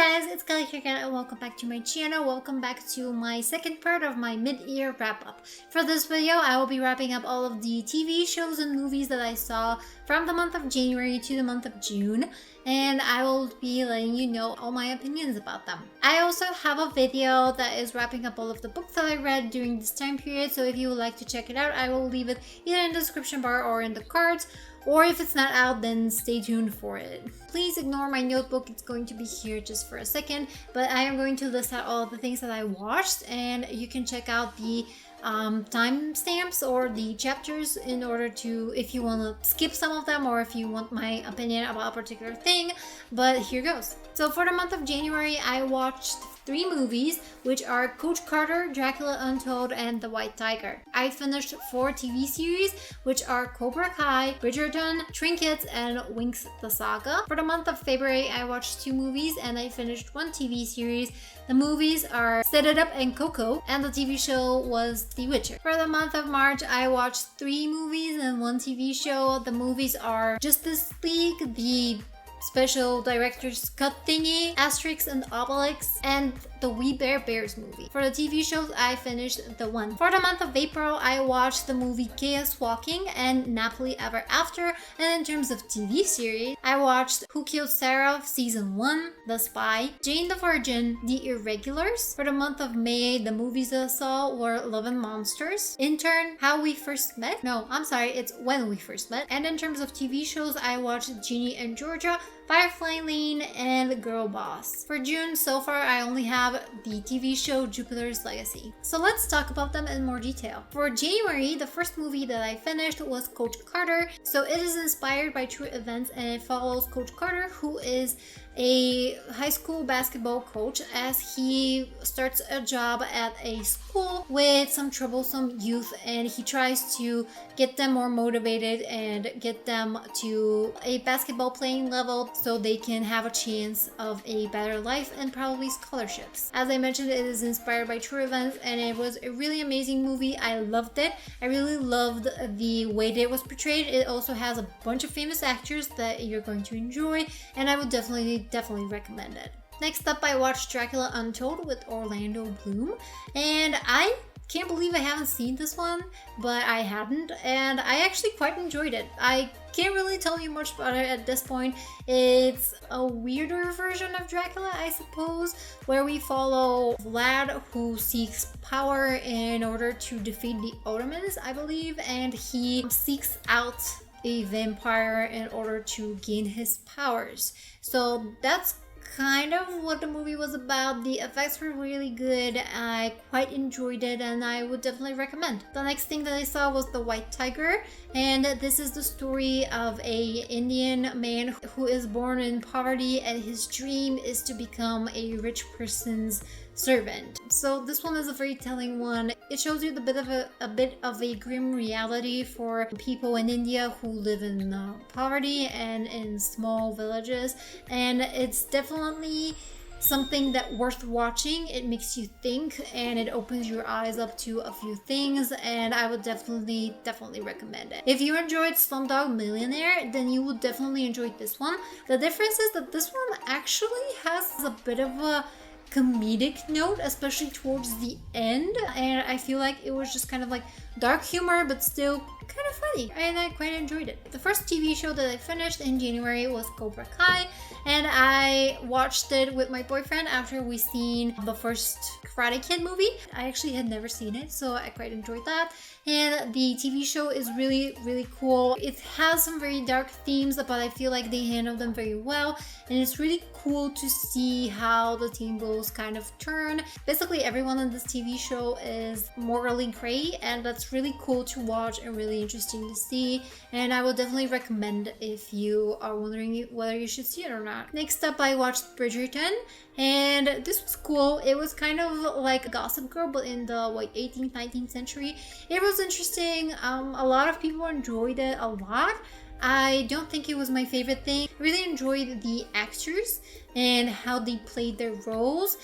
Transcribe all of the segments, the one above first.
Hey guys, it's Kelly here again and welcome back to my channel. Welcome back to my second part of my mid-year wrap-up. For this video, I will be wrapping up all of the TV shows and movies that I saw from the month of January to the month of June, and I will be letting you know all my opinions about them. I also have a video that is wrapping up all of the books that I read during this time period, so if you would like to check it out, I will leave it either in the description bar or in the cards. Or if it's not out, then stay tuned for it. Please ignore my notebook, it's going to be here just for a second, but I am going to list out all of the things that I watched, and you can check out the timestamps or the chapters in order to, if you want to skip some of them or if you want my opinion about a particular thing, but here goes. So for the month of January, I watched 3 movies, which are Coach Carter, Dracula Untold, and The White Tiger. I finished 4 TV series, which are Cobra Kai, Bridgerton, Trinkets, and Winx Saga. For the month of February, I watched 2 movies and I finished 1 TV series. The movies are Set It Up and Coco, and the TV show was The Witcher. For the month of March, I watched 3 movies and 1 TV show. The movies are Justice League, the special director's cut thingy, Asterix and Obelix, and the We Bare Bears movie. For the TV shows, I finished the 1. For the month of April, I watched the movie Chaos Walking and Nappily Ever After, and in terms of TV series, I watched Who Killed Sara Season 1, The Spy, Jane the Virgin, The Irregulars. For the month of May, the movies that I saw were Love and Monsters, Intern, How We First Met. No, I'm sorry, it's When We First Met. And in terms of TV shows, I watched Ginny and Georgia, Firefly Lane, and Girlboss. For June, so far, I only have the TV show Jupiter's Legacy. So let's talk about them in more detail. For January, the first movie that I finished was Coach Carter. So it is inspired by true events and it follows Coach Carter, who is a high school basketball coach as he starts a job at a school with some troublesome youth, and he tries to get them more motivated and get them to a basketball playing level so they can have a chance of a better life and probably scholarships. As I mentioned, it is inspired by true events and it was a really amazing movie. I loved it. I really loved the way that it was portrayed. It also has a bunch of famous actors that you're going to enjoy, and I would definitely recommend it. Next up, I watched Dracula Untold with Orlando Bloom, and I can't believe I haven't seen this one, but I hadn't, and I actually quite enjoyed it. I can't really tell you much about it at this point. It's a weirder version of Dracula, I suppose, where we follow Vlad, who seeks power in order to defeat the Ottomans, I believe, and he seeks out a vampire in order to gain his powers. So that's kind of what the movie was about. The effects were really good. I quite enjoyed it and I would definitely recommend. The next thing that I saw was The White Tiger, and this is the story of a Indian man who is born in poverty and his dream is to become a rich person's servant. So this one is a very telling one. It shows you a bit of a grim reality for people in India who live in poverty and in small villages, and it's definitely something that worth watching. It makes you think and it opens your eyes up to a few things, and I would definitely recommend it. If you enjoyed Slumdog Millionaire, then you will definitely enjoy this one. The difference is that this one actually has a bit of a comedic note, especially towards the end, and I feel like it was just kind of like dark humor but still kind of funny, and I quite enjoyed it. The first TV show that I finished in January was Cobra Kai, and I watched it with my boyfriend after we seen the first Karate Kid movie. I actually had never seen it, so I quite enjoyed that. And the TV show is really cool. It has some very dark themes, but I feel like they handle them very well, and it's really cool to see how the teen roles kind of turn. Basically everyone in this TV show is morally gray, and that's really cool to watch and really interesting to see, and I will definitely recommend if you are wondering whether you should see it or not. Next up, I watched Bridgerton, and this was cool. It was kind of like Gossip Girl, but in the 18th, 19th century. It was interesting. A lot of people enjoyed it a lot. I don't think it was my favorite thing. I really enjoyed the actors and how they played their roles,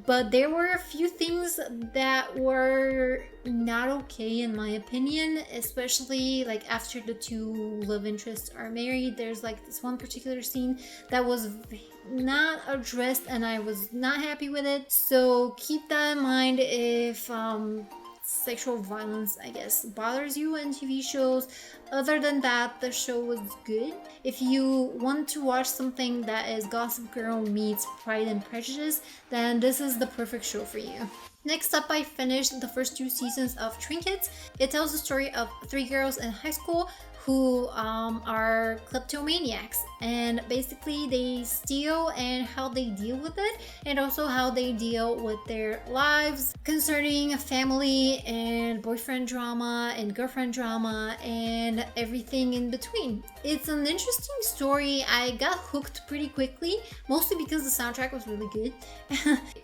but there were a few things that were not okay in my opinion, especially like after the two love interests are married. There's like this one particular scene that was not addressed and I was not happy with it, so keep that in mind if sexual violence, I guess, bothers you in TV shows. Other than that, the show was good. If you want to watch something that is Gossip Girl meets Pride and Prejudice, then this is the perfect show for you. Next up, I finished the first 2 seasons of Trinkets. It tells the story of 3 girls in high school who are kleptomaniacs, and basically they steal and how they deal with it, and also how they deal with their lives concerning family and boyfriend drama and girlfriend drama and everything in between. It's an interesting story. I got hooked pretty quickly, mostly because the soundtrack was really good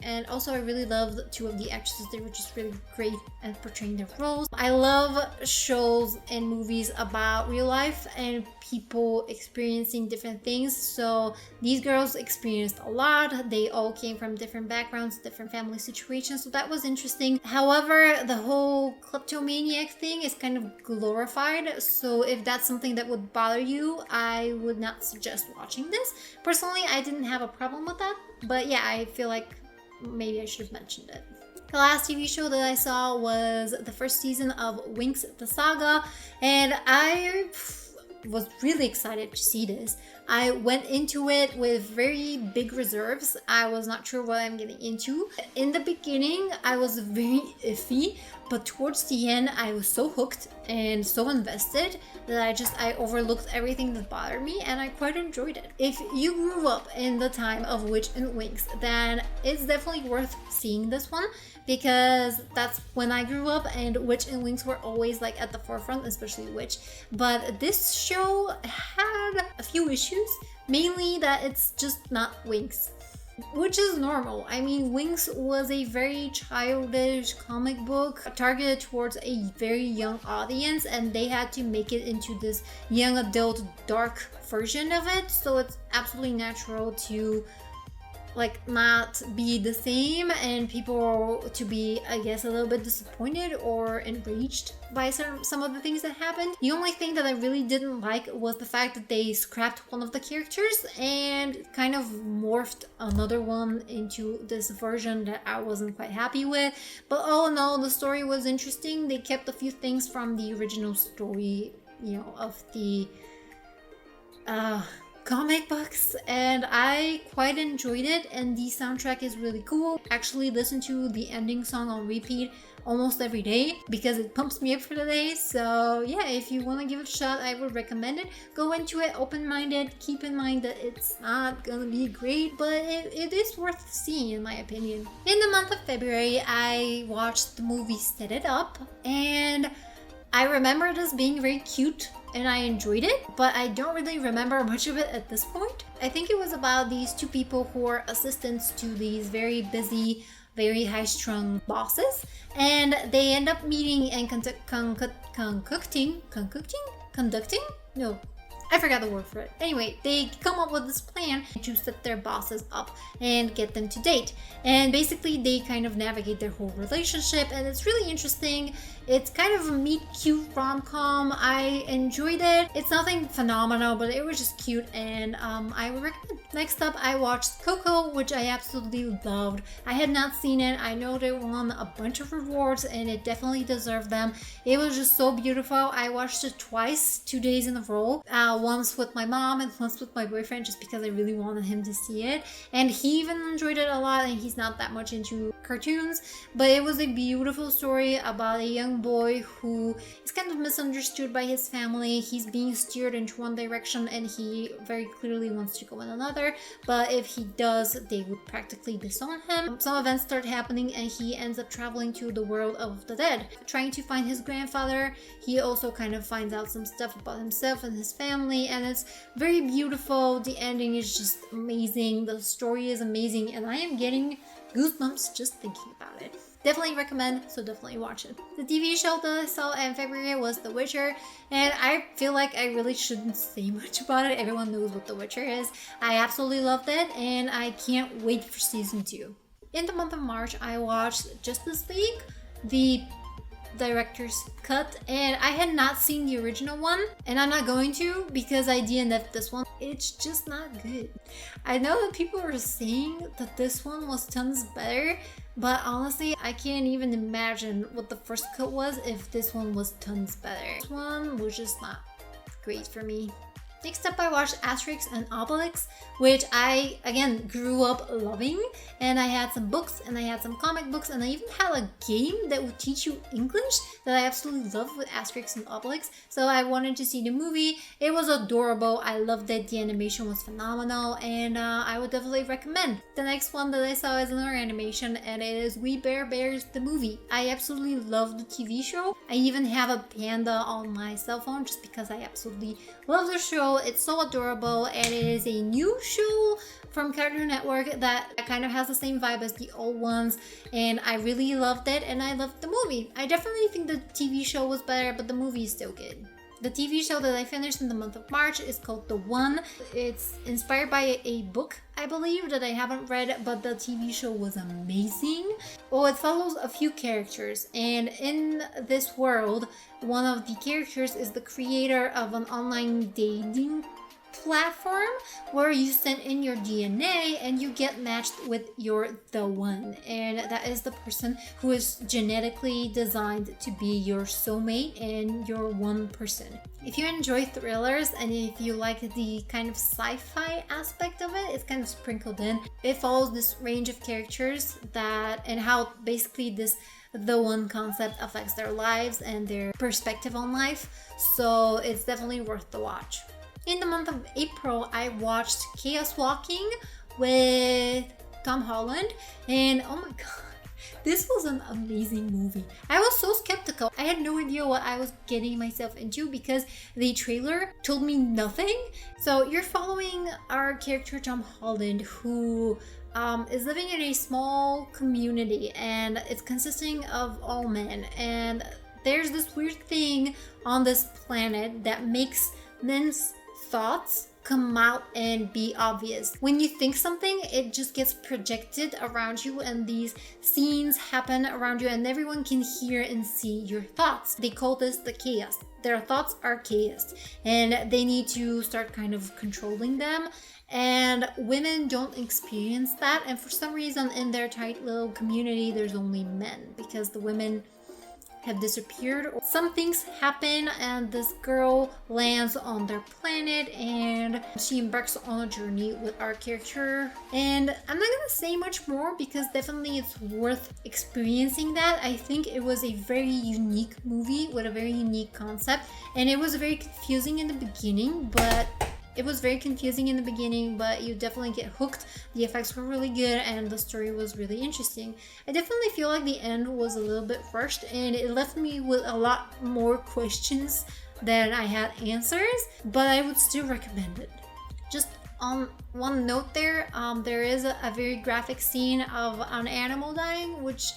and also I really loved 2 of the actresses. They were just really great at portraying their roles. I love shows and movies about real life and people experiencing different things, so these girls experienced a lot. They all came from different backgrounds, different family situations, so that was interesting. However, the whole kleptomaniac thing is kind of glorified, so if that's something that would bother you, I would not suggest watching this. Personally, I didn't have a problem with that, but yeah, I feel like maybe I should have mentioned it. The last TV show that I saw was the first season of Winx Saga, and I was really excited to see this. I went into it with very big reserves. I was not sure what I'm getting into. In the beginning, I was very iffy, but towards the end, I was so hooked and so invested that I overlooked everything that bothered me, and I quite enjoyed it. If you grew up in the time of Witch and Winx, then it's definitely worth seeing this one, because that's when I grew up and Witch and Winx were always like at the forefront, especially Witch. But this show had a few issues, mainly that it's just not Winx, which is normal. I mean, Winx was a very childish comic book targeted towards a very young audience, and they had to make it into this young adult dark version of it, so it's absolutely natural to like not be the same and people to be, I guess, a little bit disappointed or enraged by some of the things that happened. The only thing that I really didn't like was the fact that they scrapped one of the characters and kind of morphed another one into this version that I wasn't quite happy with. But all in all, the story was interesting. They kept a few things from the original story, you know, of the comic books, and I quite enjoyed it, and the soundtrack is really cool. Actually listen to the ending song on repeat almost every day because it pumps me up for the day. So yeah, if you want to give it a shot, I would recommend it. Go into it open-minded. Keep in mind that it's not gonna be great, but it is worth seeing in my opinion. In the month of February, I watched the movie Set It Up, and I remember it as being very cute and I enjoyed it, but I don't really remember much of it at this point. I think it was about these 2 people who are assistants to these very busy, very high-strung bosses, and they end up meeting and conducting? No, I forgot the word for it. Anyway, they come up with this plan to set their bosses up and get them to date. And basically, they kind of navigate their whole relationship, and it's really interesting. It's kind of a meet-cute rom-com. I enjoyed it. It's nothing phenomenal, but it was just cute, and I would recommend. Next up, I watched Coco, which I absolutely loved. I had not seen it. I know they won a bunch of rewards, and it definitely deserved them. It was just so beautiful. I watched it twice, 2 days in a row. Once with my mom and once with my boyfriend, just because I really wanted him to see it. And he even enjoyed it a lot, and he's not that much into cartoons, but it was a beautiful story about a young boy who is kind of misunderstood by his family. He's being steered into one direction and he very clearly wants to go in another, but if he does, they would practically disown him. Some events start happening and he ends up traveling to the world of the dead, trying to find his grandfather. He also kind of finds out some stuff about himself and his family, and it's very beautiful. The ending is just amazing. The story is amazing, and I am getting goosebumps just thinking about it. Definitely recommend, so definitely watch it. The TV show that I saw in February was The Witcher, and I feel like I really shouldn't say much about it. Everyone knows what The Witcher is. I absolutely loved it, and I can't wait for season 2. In the month of March, I watched Justice League, the director's cut, and I had not seen the original one, and I'm not going to because I DNF'd this one. It's just not good. I know that people are saying that this one was tons better, but honestly, I can't even imagine what the first cut was if this one was tons better. This one was just not great for me. Next up, I watched Asterix and Obelix, which I, again, grew up loving. And I had some books, and I had some comic books, and I even had a game that would teach you English that I absolutely loved with Asterix and Obelix. So I wanted to see the movie. It was adorable. I loved it. The animation was phenomenal, and I would definitely recommend. The next one that I saw is another animation, and it is We Bare Bears the movie. I absolutely love the TV show. I even have a panda on my cell phone just because I absolutely love the show. It's so adorable, and it is a new show from Cartoon Network that kind of has the same vibe as the old ones, and I really loved it, and I loved the movie. I definitely think the TV show was better, but the movie is still good. The TV show that I finished in the month of March is called The One. It's inspired by a book, I believe, that I haven't read, but the TV show was amazing. Well, it follows a few characters, and in this world, one of the characters is the creator of an online dating platform where you send in your DNA and you get matched with the one, and that is the person who is genetically designed to be your soulmate and your one person. If you enjoy thrillers and if you like the kind of sci-fi aspect of it, it's kind of sprinkled in. It follows this range of characters and how basically the one concept affects their lives and their perspective on life, so it's definitely worth the watch. In the month of April, I watched Chaos Walking with Tom Holland, and oh my god, this was an amazing movie. I was so skeptical. I had no idea what I was getting myself into because the trailer told me nothing. So you're following our character Tom Holland, who is living in a small community, and it's consisting of all men, and there's this weird thing on this planet that makes men's thoughts come out and be obvious. When you think something, it just gets projected around you, and these scenes happen around you, and everyone can hear and see your thoughts. They call this the chaos. Their thoughts are chaos, and they need to start kind of controlling them. And women don't experience that, and for some reason in their tight little community there's only men, because the women have disappeared. Some things happen, and this girl lands on their planet, and she embarks on a journey with our character. And I'm not gonna say much more because definitely it's worth experiencing that. I think it was a very unique movie with a very unique concept, and it was very confusing in the beginning, but you definitely get hooked. The effects were really good, and the story was really interesting. I definitely feel like the end was a little bit rushed, and it left me with a lot more questions than I had answers, but I would still recommend it. Just on one note there is a very graphic scene of an animal dying, which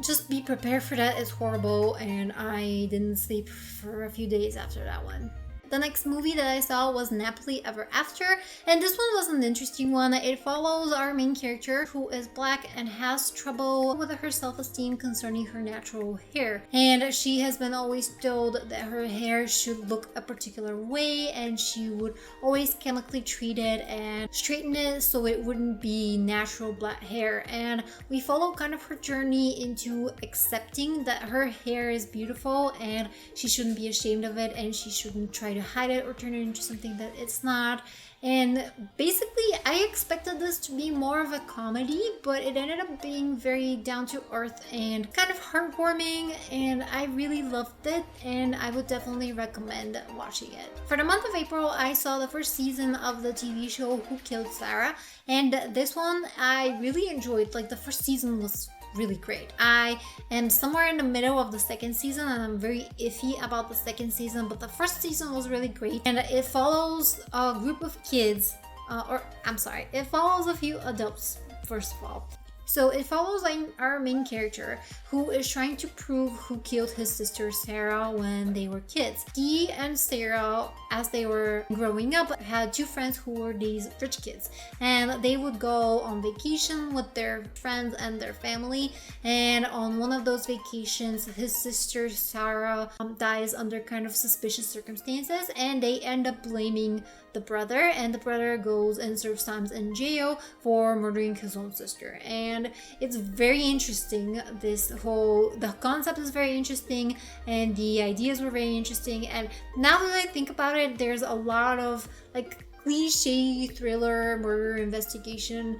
just be prepared for that. It's horrible, and I didn't sleep for a few days after that one. The next movie that I saw was Nappily Ever After, and this one was an interesting one. It follows our main character, who is black and has trouble with her self-esteem concerning her natural hair. And she has been always told that her hair should look a particular way, and she would always chemically treat it and straighten it so it wouldn't be natural black hair. And we follow kind of her journey into accepting that her hair is beautiful and she shouldn't be ashamed of it, and she shouldn't try to hide it or turn it into something that it's not. And basically I expected this to be more of a comedy, but it ended up being very down to earth and kind of heartwarming, and I really loved it, and I would definitely recommend watching it. For the month of April, I saw the first season of the TV show Who Killed Sara, and this one I really enjoyed. Like, the first season was really great. I am somewhere in the middle of the second season, and I'm very iffy about the second season, but the first season was really great, and it follows a group of kids, it follows a few adults, first of all. So it follows our main character who is trying to prove who killed his sister Sarah when they were kids. He and Sarah, as they were growing up, had two friends who were these rich kids, and they would go on vacation with their friends and their family. And on one of those vacations, his sister Sarah dies under kind of suspicious circumstances, and they end up blaming the brother, and the brother goes and serves times in jail for murdering his own sister. And it's very interesting. The concept is very interesting, and the ideas were very interesting. And now that I think about it, there's a lot of like cliche thriller murder investigation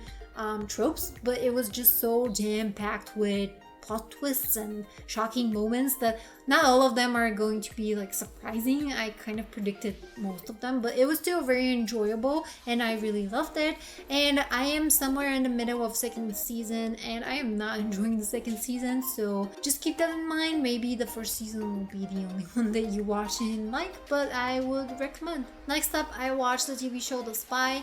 tropes, but it was just so jam packed with plot twists and shocking moments that not all of them are going to be like surprising. I kind of predicted most of them, but it was still very enjoyable and I really loved it. And I am somewhere in the middle of second season and I am not enjoying the second season, so just keep that in mind. Maybe the first season will be the only one that you watch and like, but I would recommend. Next up, I watched the TV show The Spy,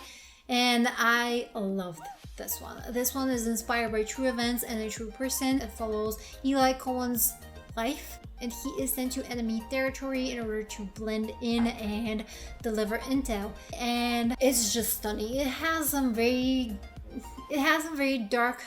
and I loved this one. This one is inspired by true events and a true person. It follows Eli Cohen's life, and he is sent to enemy territory in order to blend in and deliver intel. And it's just stunning. It has some very dark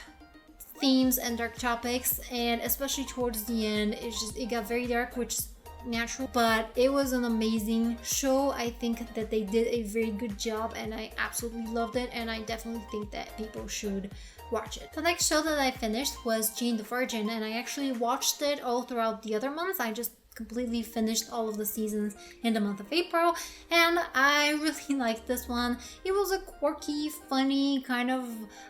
themes and dark topics, and especially towards the end, it got very dark, which is natural, but it was an amazing show. I think that they did a very good job and I absolutely loved it, and I definitely think that people should watch it. The next show that I finished was Jane the Virgin, and I actually watched it all throughout the other months. I just completely finished all of the seasons in the month of April, and I really liked this one. It was a quirky, funny kind of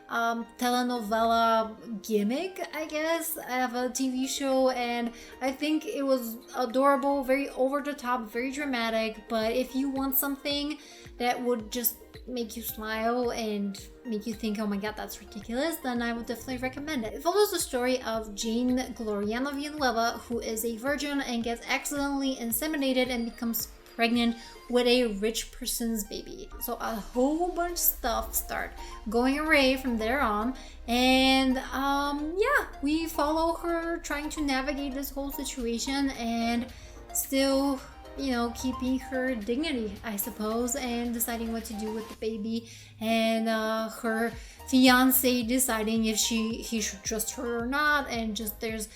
telenovela gimmick, I guess, of a TV show, and I think it was adorable, very over the top, very dramatic. But if you want something that would just make you smile and make you think, oh my god, that's ridiculous, then I would definitely recommend it. It follows the story of Jane Gloriana Villanueva, who is a virgin and gets accidentally inseminated and becomes pregnant with a rich person's baby. So a whole bunch of stuff start going away from there on, and yeah, we follow her trying to navigate this whole situation and still, you know, keeping her dignity, I suppose, and deciding what to do with the baby, and her fiance deciding if he should trust her or not. And just there's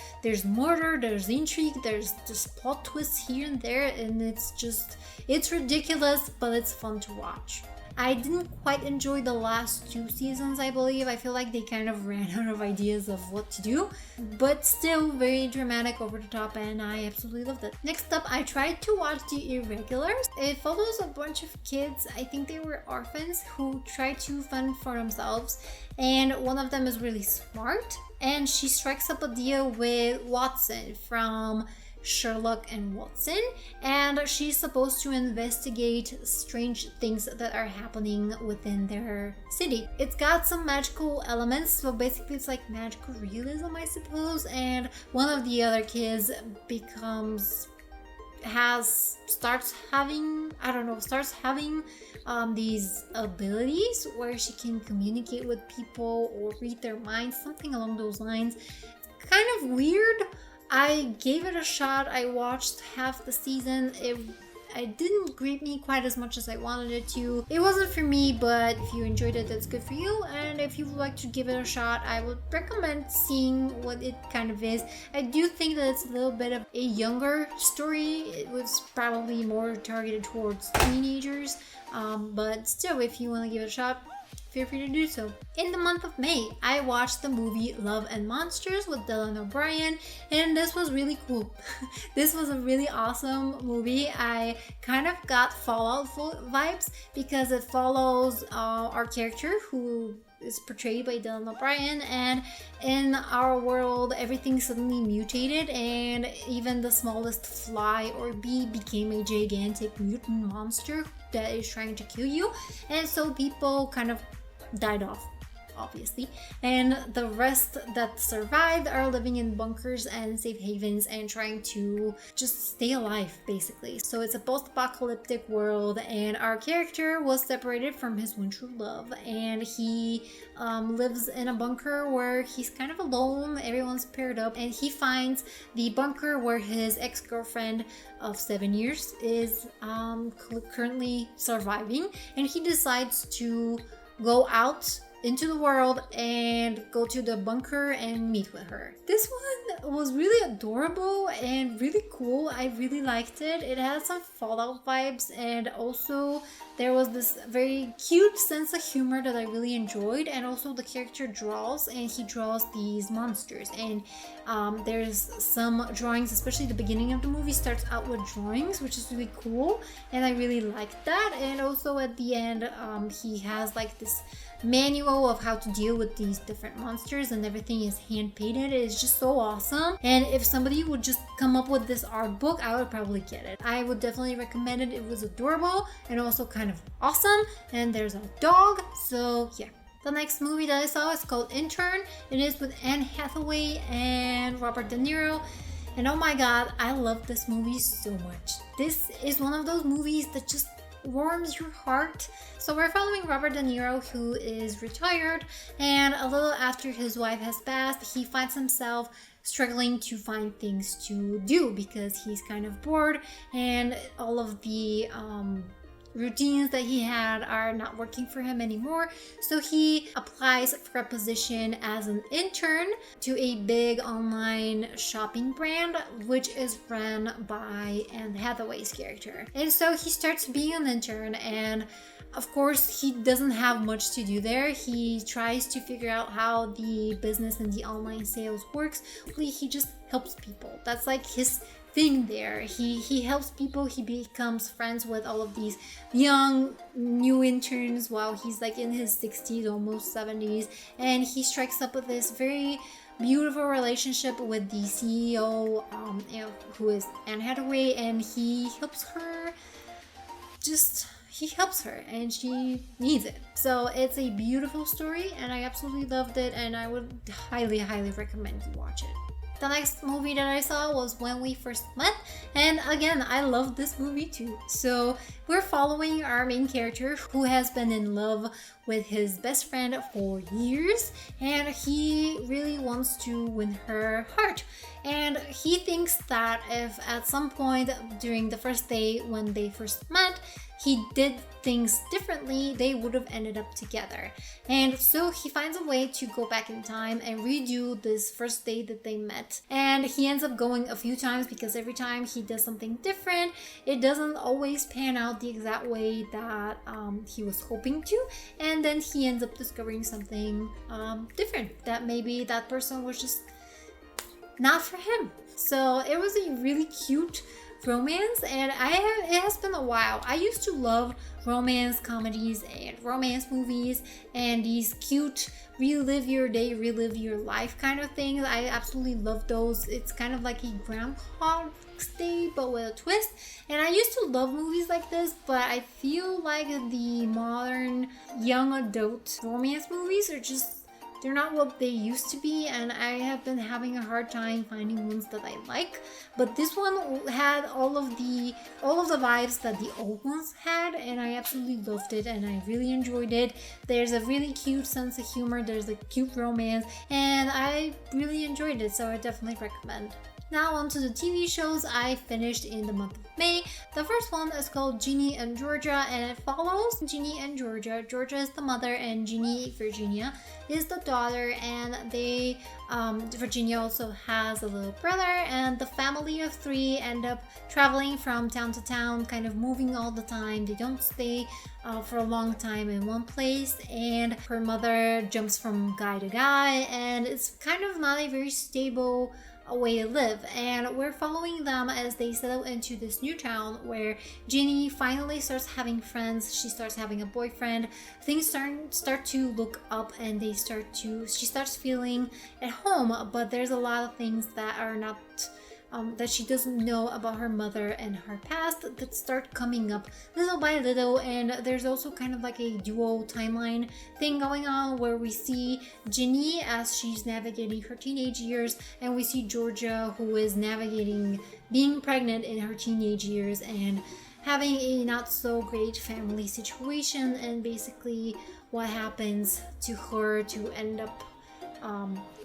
murder, there's intrigue, there's just plot twists here and there, and it's ridiculous, but it's fun to watch. I didn't quite enjoy the last two seasons, I believe. I feel like they kind of ran out of ideas of what to do, but still very dramatic, over the top, and I absolutely loved it. Next up, I tried to watch The Irregulars. It follows a bunch of kids, I think they were orphans, who try to fend for themselves, and one of them is really smart, and she strikes up a deal with Watson from Sherlock and Watson, and she's supposed to investigate strange things that are happening within their city. It's got some magical elements, so basically it's like magical realism, I suppose, and one of the other kids starts having these abilities where she can communicate with people or read their minds, something along those lines. It's kind of weird. I gave it a shot. I watched half the season. It didn't grip me quite as much as I wanted it to. It wasn't for me, but if you enjoyed it, that's good for you. And if you would like to give it a shot, I would recommend seeing what it kind of is. I do think that it's a little bit of a younger story. It was probably more targeted towards teenagers, but still, if you want to give it a shot, feel free to do so. In the month of May, I watched the movie Love and Monsters with Dylan O'Brien, and this was really cool. This was a really awesome movie. I kind of got Fallout vibes because it follows our character, who is portrayed by Dylan O'Brien, and in our world everything suddenly mutated, and even the smallest fly or bee became a gigantic mutant monster that is trying to kill you, and so people kind of died off obviously, and the rest that survived are living in bunkers and safe havens and trying to just stay alive, basically. So it's a post-apocalyptic world, and our character was separated from his one true love, and he lives in a bunker where he's kind of alone. Everyone's paired up, and he finds the bunker where his ex-girlfriend of 7 years is currently surviving, and he decides to go out into the world and go to the bunker and meet with her. This one was really adorable and really cool. I really liked it. It had some Fallout vibes, and also there was this very cute sense of humor that I really enjoyed. And also the character draws, and he draws these monsters, and there's some drawings, especially the beginning of the movie starts out with drawings, which is really cool, and I really liked that. And also at the end, he has like this manual of how to deal with these different monsters, and everything is hand painted. It is just so awesome, and if somebody would just come up with this art book, I would probably get it. I would definitely recommend it. It was adorable and also kind of awesome, and there's a dog, so yeah. The next movie that I saw is called Intern. It is with Anne Hathaway and Robert De Niro. And oh my god, I love this movie so much. This is one of those movies that just warms your heart. So we're following Robert De Niro, who is retired, and a little after his wife has passed, he finds himself struggling to find things to do because he's kind of bored, and all of the routines that he had are not working for him anymore. So he applies for a position as an intern to a big online shopping brand, which is run by Anne Hathaway's character. And so he starts being an intern, and of course he doesn't have much to do there. He tries to figure out how the business and the online sales works. He just helps people. That's like his thing there. He helps people. He becomes friends with all of these young new interns while he's like in his 60s, almost 70s, and he strikes up with this very beautiful relationship with the CEO, who is Anne Hathaway, and he helps her. He helps her, and she needs it. So it's a beautiful story, and I absolutely loved it, and I would highly, highly recommend you watch it. The next movie that I saw was When We First Met, and again, I love this movie too. So we're following our main character, who has been in love with his best friend for years, and he really wants to win her heart. And he thinks that if at some point during the first day when they first met, he did things differently, they would have ended up together. And so he finds a way to go back in time and redo this first day that they met. And he ends up going a few times because every time he does something different, it doesn't always pan out the exact way that he was hoping to. And then he ends up discovering something different, that maybe that person was just not for him. So it was a really cute romance, and it has been a while. I used to love romance comedies and romance movies and these cute relive your day, relive your life kind of things. I absolutely love those. It's kind of like a Groundhog's Day but with a twist, and I used to love movies like this, but I feel like the modern young adult romance movies are just, they're not what they used to be, and I have been having a hard time finding ones that I like. But this one had all of the vibes that the old ones had, and I absolutely loved it, and I really enjoyed it. There's a really cute sense of humor, there's a cute romance, and I really enjoyed it, so I definitely recommend. Now on to the TV shows I finished in the month of May. The first one is called Ginny and Georgia, and it follows Ginny and Georgia. Georgia is the mother and Ginny, Virginia, is the daughter, and they, Virginia also has a little brother, and the family of three end up traveling from town to town, kind of moving all the time. They don't stay for a long time in one place, and her mother jumps from guy to guy, and it's kind of not a very stable a way to live, and we're following them as they settle into this new town where Ginny finally starts having friends. She starts having a boyfriend. Things start to look up, and she starts feeling at home, but there's a lot of things that are not that she doesn't know about her mother and her past that start coming up little by little. And there's also kind of like a dual timeline thing going on where we see Ginny as she's navigating her teenage years, and we see Georgia who is navigating being pregnant in her teenage years and having a not so great family situation, and basically what happens to her to end up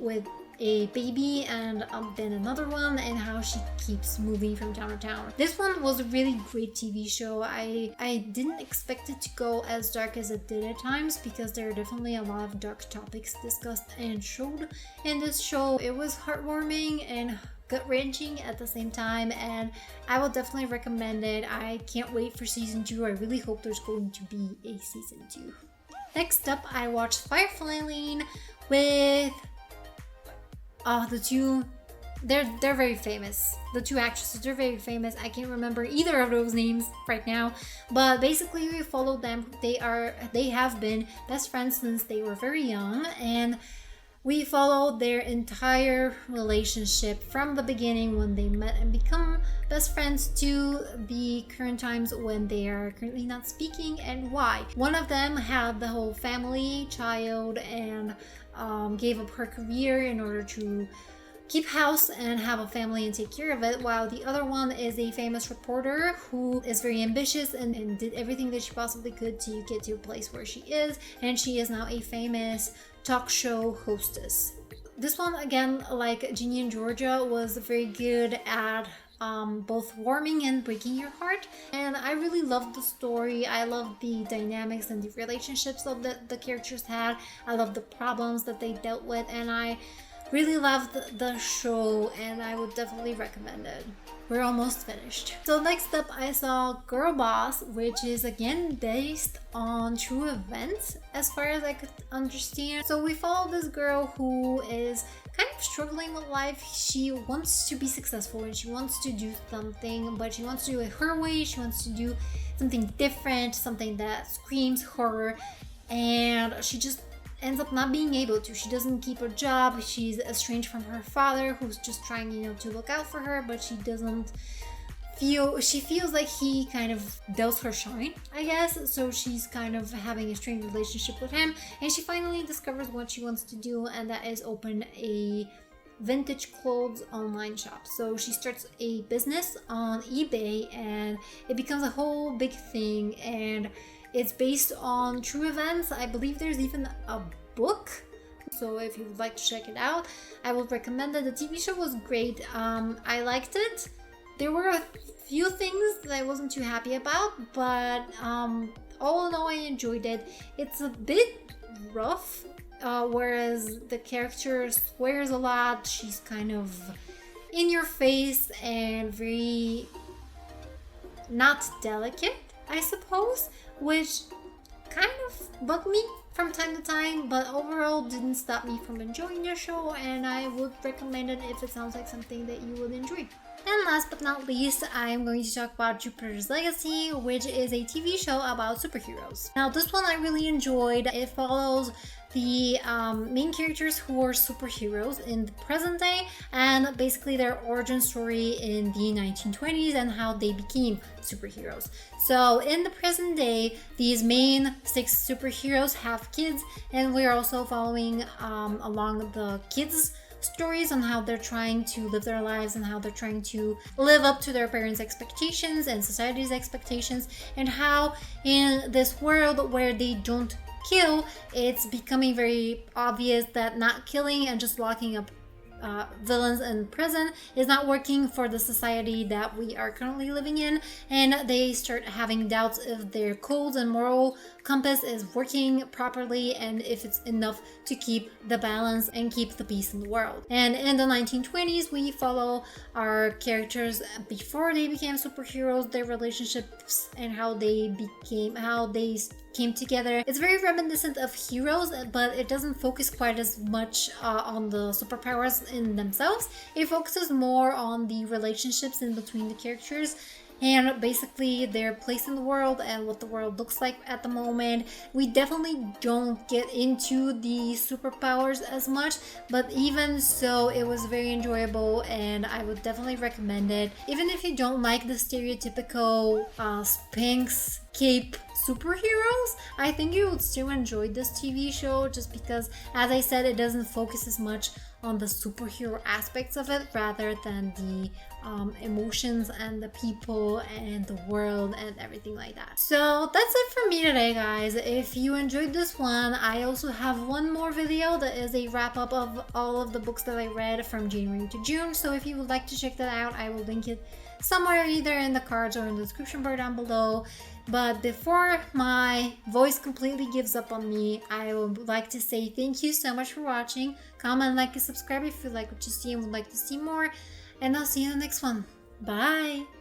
with a baby and then another one, and how she keeps moving from town to town. This one was a really great TV show. I didn't expect it to go as dark as it did at times, because there are definitely a lot of dark topics discussed and showed in this show. It was heartwarming and gut-wrenching at the same time, and I will definitely recommend it. I can't wait for season 2. I really hope there's going to be a season 2. Next up, I watched Firefly Lane with the two, they're very famous. The two actresses, they're very famous. I can't remember either of those names right now, but basically we followed them. They have been best friends since they were very young, and we followed their entire relationship from the beginning when they met and become best friends to the current times when they are currently not speaking, and why. One of them had the whole family, child, and gave up her career in order to keep house and have a family and take care of it, while the other one is a famous reporter who is very ambitious and did everything that she possibly could to get to a place where she is, and she is now a famous talk show hostess. This one, again, like Ginny and Georgia, was very good at both warming and breaking your heart, and I really loved the story. I loved the dynamics and the relationships that the characters had. I loved the problems that they dealt with, and I really loved the show, and I would definitely recommend it. We're almost finished. So next up, I saw Girlboss, which is again based on true events as far as I could understand. So we follow this girl who is kind of struggling with life. She wants to be successful and she wants to do something, but she wants to do it her way. She wants to do something different, something that screams horror, and she just ends up not being able to. She doesn't keep her job. She's estranged from her father, who's just trying, to look out for her, but she feels like he kind of doubts her shine, I guess. So she's kind of having a strange relationship with him, and she finally discovers what she wants to do, and that is open a vintage clothes online shop. So she starts a business on eBay, and it becomes a whole big thing, and it's based on true events. I believe there's even a book. So if you would like to check it out, I would recommend it. The TV show was great. I liked it. There were a few things that I wasn't too happy about, but all in all, I enjoyed it. It's a bit rough, whereas the character swears a lot. She's kind of in your face and very not delicate, I suppose, which kind of bugged me from time to time, but overall didn't stop me from enjoying the show, and I would recommend it if it sounds like something that you would enjoy. And last but not least, I'm going to talk about Jupiter's Legacy, which is a TV show about superheroes. Now, this one I really enjoyed. It follows the main characters who are superheroes in the present day, and basically their origin story in the 1920s and how they became superheroes. So in the present day, these main 6 superheroes have kids, and we're also following along the kids' stories on how they're trying to live their lives and how they're trying to live up to their parents' expectations and society's expectations, and how in this world where they don't kill, it's becoming very obvious that not killing and just locking up villains in prison is not working for the society that we are currently living in, and they start having doubts if their codes and moral compass is working properly and if it's enough to keep the balance and keep the peace in the world. And in the 1920s, we follow our characters before they became superheroes, their relationships and how they came together. It's very reminiscent of Heroes, but it doesn't focus quite as much on the superpowers in themselves. It focuses more on the relationships in between the characters and basically their place in the world and what the world looks like at the moment. We definitely don't get into the superpowers as much, but even so, it was very enjoyable and I would definitely recommend it. Even if you don't like the stereotypical Spanx cape superheroes, I think you would still enjoy this TV show, just because, as I said, it doesn't focus as much on the superhero aspects of it rather than the emotions and the people and the world and everything like that. So that's it for me today, guys. If you enjoyed this one, I also have one more video that is a wrap up of all of the books that I read from January to June. So if you would like to check that out, I will link it somewhere either in the cards or in the description bar down below. But before my voice completely gives up on me, I would like to say thank you so much for watching. Comment, like, and subscribe if you like what you see and would like to see more. And I'll see you in the next one. Bye!